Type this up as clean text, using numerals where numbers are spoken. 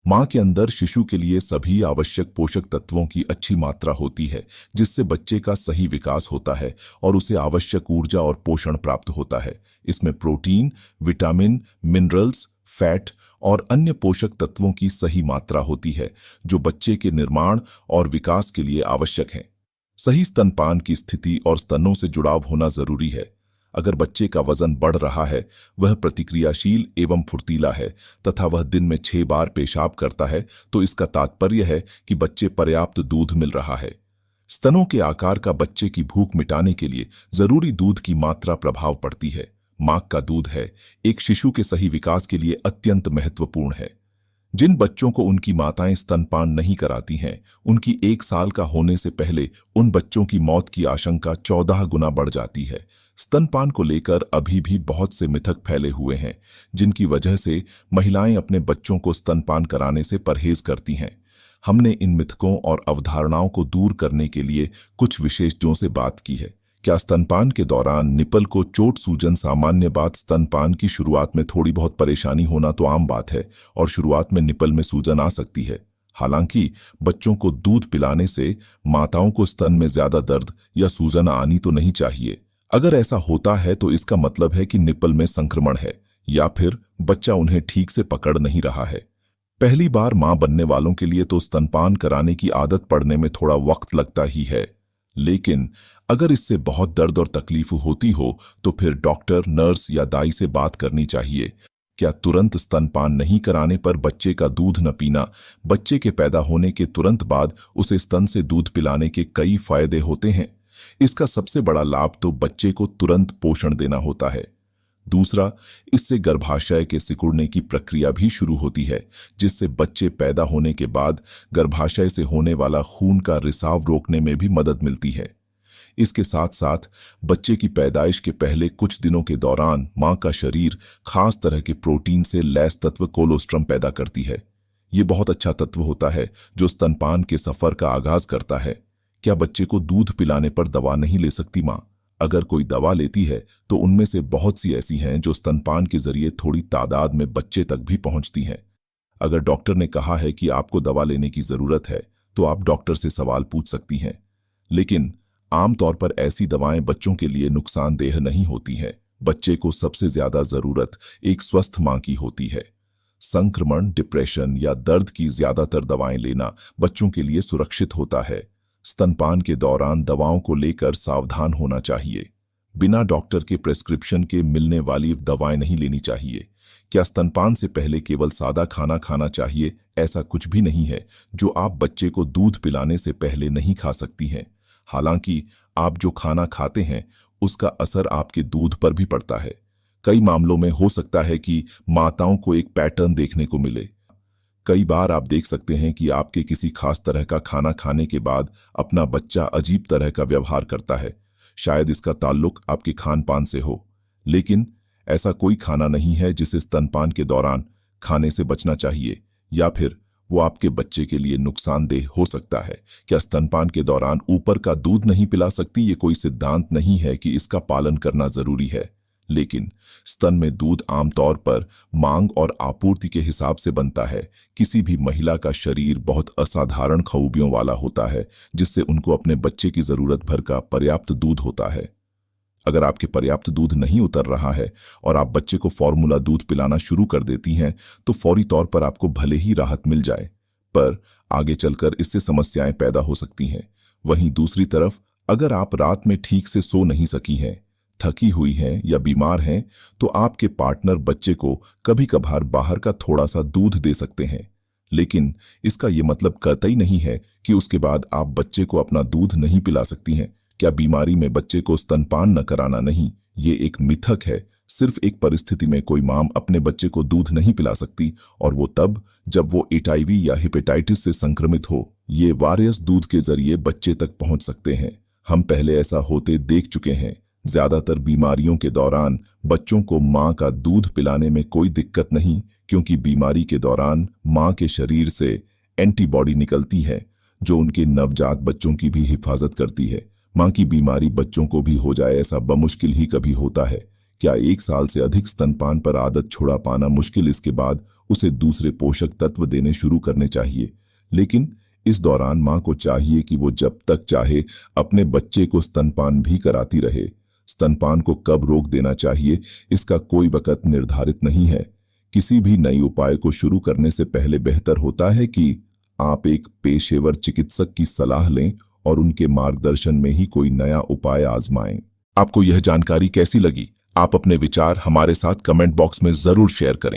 मां के अंदर शिशु के लिए सभी आवश्यक पोषक तत्वों की अच्छी मात्रा होती है, जिससे बच्चे का सही विकास होता है और उसे आवश्यक ऊर्जा और पोषण प्राप्त होता है। इसमें प्रोटीन, विटामिन, मिनरल्स, फैट और अन्य पोषक तत्वों की सही मात्रा होती है, जो बच्चे के निर्माण और विकास के लिए आवश्यक हैं। सही स्तनपान की स्थिति और स्तनों से जुड़ाव होना जरूरी है। अगर बच्चे का वजन बढ़ रहा है, वह प्रतिक्रियाशील एवं फुर्तीला है तथा वह दिन में 6 बार पेशाब करता है, तो इसका तात्पर्य है कि बच्चे पर्याप्त दूध मिल रहा है। स्तनों के आकार का बच्चे की भूख मिटाने के लिए जरूरी दूध की मात्रा प्रभाव पड़ती है। मां का दूध है एक शिशु के सही विकास के लिए अत्यंत महत्वपूर्ण है। जिन बच्चों को उनकी माताएं स्तनपान नहीं कराती हैं, उनकी 1 साल का होने से पहले उन बच्चों की मौत की आशंका 14 गुना बढ़ जाती है। स्तनपान को लेकर अभी भी बहुत से मिथक फैले हुए हैं, जिनकी वजह से महिलाएं अपने बच्चों को स्तनपान कराने से परहेज करती हैं। हमने इन मिथकों और अवधारणाओं को दूर करने के लिए कुछ विशेषज्ञों से बात की है। क्या स्तनपान के दौरान निपल को चोट सूजन सामान्य बात? स्तनपान की शुरुआत में थोड़ी बहुत परेशानी होना तो आम बात है और शुरुआत में निपल में सूजन आ सकती है। हालांकि बच्चों को दूध पिलाने से माताओं को स्तन में ज्यादा दर्द या सूजन आनी तो नहीं चाहिए। अगर ऐसा होता है तो इसका मतलब है कि निपल में संक्रमण है या फिर बच्चा उन्हें ठीक से पकड़ नहीं रहा है। पहली बार मां बनने वालों के लिए तो स्तनपान कराने की आदत पड़ने में थोड़ा वक्त लगता ही है, लेकिन अगर इससे बहुत दर्द और तकलीफ होती हो तो फिर डॉक्टर, नर्स या दाई से बात करनी चाहिए। क्या तुरंत स्तनपान नहीं कराने पर बच्चे का दूध न पीना? बच्चे के पैदा होने के तुरंत बाद उसे स्तन से दूध पिलाने के कई फायदे होते हैं। इसका सबसे बड़ा लाभ तो बच्चे को तुरंत पोषण देना होता है। दूसरा, इससे गर्भाशय के सिकुड़ने की प्रक्रिया भी शुरू होती है, जिससे बच्चे पैदा होने के बाद गर्भाशय से होने वाला खून का रिसाव रोकने में भी मदद मिलती है। इसके साथ साथ बच्चे की पैदाइश के पहले कुछ दिनों के दौरान मां का शरीर खास तरह के प्रोटीन से लैस तत्व कोलोस्ट्रम पैदा करती है। ये बहुत अच्छा तत्व होता है जो स्तनपान के सफर का आगाज करता है। क्या बच्चे को दूध पिलाने पर दवा नहीं ले सकती मां? अगर कोई दवा लेती है तो उनमें से बहुत सी ऐसी हैं जो स्तनपान के जरिए थोड़ी तादाद में बच्चे तक भी पहुंचती हैं। अगर डॉक्टर ने कहा है कि आपको दवा लेने की जरूरत है तो आप डॉक्टर से सवाल पूछ सकती हैं, लेकिन आमतौर पर ऐसी दवाएं बच्चों के लिए नुकसानदेह नहीं होती हैं। बच्चे को सबसे ज्यादा जरूरत एक स्वस्थ मां की होती है। संक्रमण, डिप्रेशन या दर्द की ज्यादातर दवाएं लेना बच्चों के लिए सुरक्षित होता है। स्तनपान के दौरान दवाओं को लेकर सावधान होना चाहिए। बिना डॉक्टर के प्रेस्क्रिप्शन के मिलने वाली दवाएं नहीं लेनी चाहिए। क्या स्तनपान से पहले केवल सादा खाना खाना चाहिए? ऐसा कुछ भी नहीं है जो आप बच्चे को दूध पिलाने से पहले नहीं खा सकती हैं। हालांकि आप जो खाना खाते हैं उसका असर आपके दूध पर भी पड़ता है। कई मामलों में हो सकता है कि माताओं को एक पैटर्न देखने को मिले। कई बार आप देख सकते हैं कि आपके किसी खास तरह का खाना खाने के बाद अपना बच्चा अजीब तरह का व्यवहार करता है। शायद इसका ताल्लुक आपके खान पान से हो, लेकिन ऐसा कोई खाना नहीं है जिसे स्तनपान के दौरान खाने से बचना चाहिए या फिर वो आपके बच्चे के लिए नुकसानदेह हो सकता है। क्या स्तनपान के दौरान ऊपर का दूध नहीं पिला सकती? ये कोई सिद्धांत नहीं है कि इसका पालन करना जरूरी है, लेकिन स्तन में दूध आमतौर पर मांग और आपूर्ति के हिसाब से बनता है। किसी भी महिला का शरीर बहुत असाधारण खूबियों वाला होता है, जिससे उनको अपने बच्चे की जरूरत भर का पर्याप्त दूध होता है। अगर आपके पर्याप्त दूध नहीं उतर रहा है और आप बच्चे को फॉर्मूला दूध पिलाना शुरू कर देती हैं, तो फौरी तौर पर आपको भले ही राहत मिल जाए, पर आगे चलकर इससे समस्याएं पैदा हो सकती हैं। वहीं दूसरी तरफ, अगर आप रात में ठीक से सो नहीं सकी हैं, थकी हुई हैं या बीमार हैं, तो आपके पार्टनर बच्चे को कभी कभार बाहर का थोड़ा सा दूध दे सकते हैं, लेकिन इसका यह मतलब कतई नहीं है कि उसके बाद आप बच्चे को अपना दूध नहीं पिला सकती हैं। क्या बीमारी में बच्चे को स्तनपान न कराना नहीं, ये एक मिथक है। सिर्फ एक परिस्थिति में कोई मां अपने बच्चे को दूध नहीं पिला सकती, और वो तब जब वो HIV या हेपेटाइटिस से संक्रमित हो। ये वायरस दूध के जरिए बच्चे तक पहुंच सकते हैं। हम पहले ऐसा होते देख चुके हैं। ज्यादातर बीमारियों के दौरान बच्चों को मां का दूध पिलाने में कोई दिक्कत नहीं, क्योंकि बीमारी के दौरान मां के शरीर से एंटीबॉडी निकलती है जो उनके नवजात बच्चों की भी हिफाजत करती है। मां की बीमारी बच्चों को भी हो जाए ऐसा बमुश्किल ही कभी होता है। क्या 1 साल से अधिक स्तनपान पर आदत छुड़ा पाना मुश्किल, इसके बाद उसे दूसरे पोषक तत्व देने शुरू करने चाहिए। लेकिन इस दौरान मां को चाहिए कि वो जब तक चाहे अपने बच्चे को स्तनपान भी कराती रहे। स्तनपान को कब रोक देना चाहिए, इसका कोई वक़्त निर्धारित नहीं है। किसी भी नई उपाय को शुरू करने से पहले बेहतर होता है कि आप एक पेशेवर चिकित्सक की सलाह लें और उनके मार्गदर्शन में ही कोई नया उपाय आजमाएं। आपको यह जानकारी कैसी लगी? आप अपने विचार हमारे साथ कमेंट बॉक्स में जरूर शेयर करें।